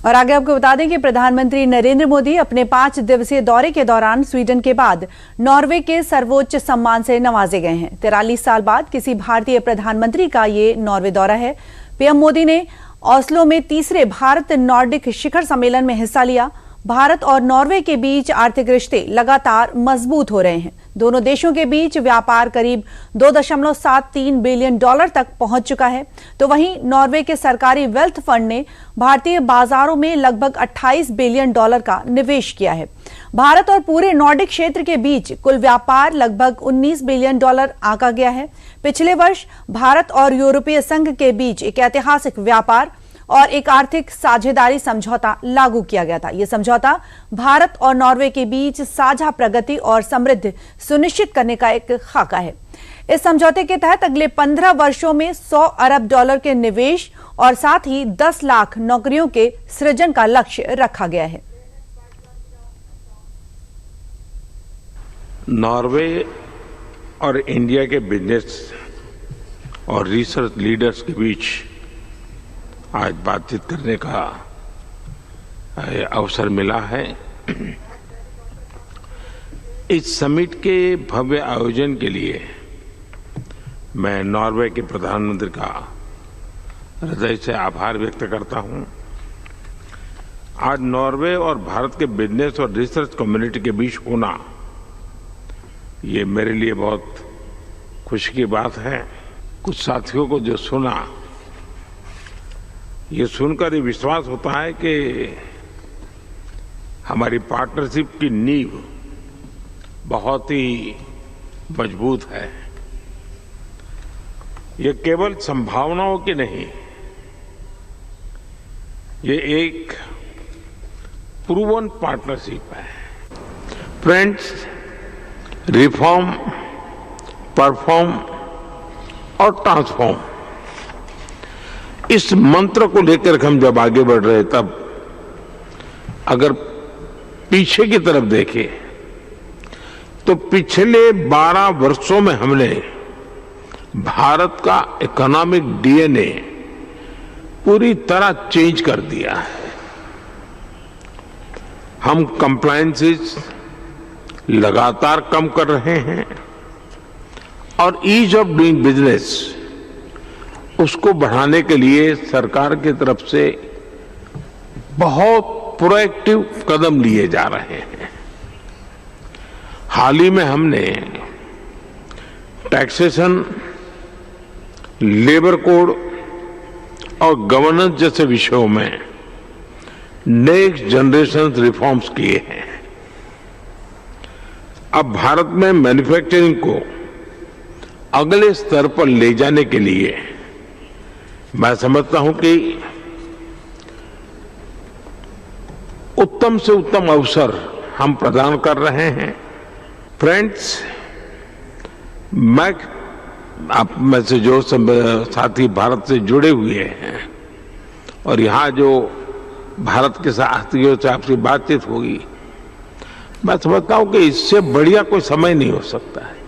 और आगे आपको बता दें कि प्रधानमंत्री नरेंद्र मोदी अपने 5 दिवसीय दौरे के दौरान स्वीडन के बाद नॉर्वे के सर्वोच्च सम्मान से नवाजे गए हैं। 43 साल बाद किसी भारतीय प्रधानमंत्री का ये नॉर्वे दौरा है। पीएम मोदी ने ओस्लो में तीसरे भारत नॉर्डिक शिखर सम्मेलन में हिस्सा लिया। भारत और नॉर्वे के बीच आर्थिक रिश्ते लगातार मजबूत हो रहे हैं। दोनों देशों के बीच व्यापार करीब $2.73 बिलियन तक पहुंच चुका है। तो वहीं नॉर्वे के सरकारी वेल्थ फंड ने भारतीय बाजारों में लगभग $28 बिलियन का निवेश किया है। भारत और पूरे नॉर्डिक क्षेत्र के बीच कुल व्यापार लगभग $19 बिलियन आंका गया है। पिछले वर्ष भारत और यूरोपीय संघ के बीच एक ऐतिहासिक व्यापार और एक आर्थिक साझेदारी समझौता लागू किया गया था। यह समझौता भारत और नॉर्वे के बीच साझा प्रगति और समृद्धि सुनिश्चित करने का एक खाका है। इस समझौते के तहत अगले 15 वर्षों में $100 अरब के निवेश और साथ ही 10 लाख नौकरियों के सृजन का लक्ष्य रखा गया है। नॉर्वे और इंडिया के बिजनेस और रिसर्च लीडर्स के बीच आज बातचीत करने का अवसर मिला है। इस समिट के भव्य आयोजन के लिए मैं नॉर्वे के प्रधानमंत्री का हृदय से आभार व्यक्त करता हूं। आज नॉर्वे और भारत के बिजनेस और रिसर्च कम्युनिटी के बीच होना ये मेरे लिए बहुत खुशी की बात है। कुछ साथियों को जो सुना, ये सुनकर ये विश्वास होता है कि हमारी पार्टनरशिप की नींव बहुत ही मजबूत है। ये केवल संभावनाओं की नहीं, ये एक प्रूवन पार्टनरशिप है। फ्रेंड्स, रिफॉर्म, परफॉर्म और ट्रांसफॉर्म, इस मंत्र को लेकर हम जब आगे बढ़ रहे, तब अगर पीछे की तरफ देखें तो पिछले 12 वर्षों में हमने भारत का इकोनॉमिक डीएनए पूरी तरह चेंज कर दिया है। हम कंप्लायंसेस लगातार कम कर रहे हैं और ईज ऑफ डूइंग बिजनेस उसको बढ़ाने के लिए सरकार की तरफ से बहुत प्रोएक्टिव कदम लिए जा रहे हैं। हाल ही में हमने टैक्सेशन, लेबर कोड और गवर्नेंस जैसे विषयों में नेक्स्ट जनरेशन रिफॉर्म्स किए हैं। अब भारत में मैन्युफैक्चरिंग को अगले स्तर पर ले जाने के लिए मैं समझता हूं कि उत्तम से उत्तम अवसर हम प्रदान कर रहे हैं। फ्रेंड्स, मैं आप में से जो साथी भारत से जुड़े हुए हैं और यहाँ जो भारत के साथियों से आपसे बातचीत होगी, मैं समझता हूं कि इससे बढ़िया कोई समय नहीं हो सकता है।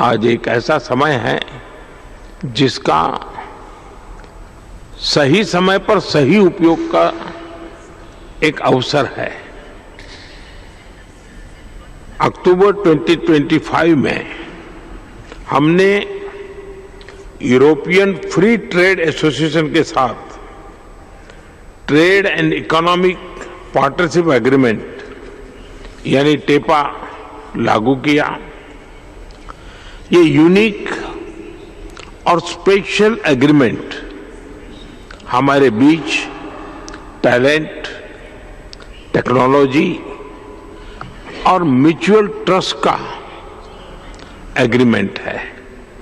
आज एक ऐसा समय है जिसका सही समय पर सही उपयोग का एक अवसर है। अक्टूबर 2025 में हमने यूरोपियन फ्री ट्रेड एसोसिएशन के साथ trade and economic partnership agreement यानी टेपा लागू किया। ये यूनिक और स्पेशल एग्रीमेंट हमारे बीच टैलेंट, टेक्नोलॉजी और म्यूचुअल ट्रस्ट का एग्रीमेंट है।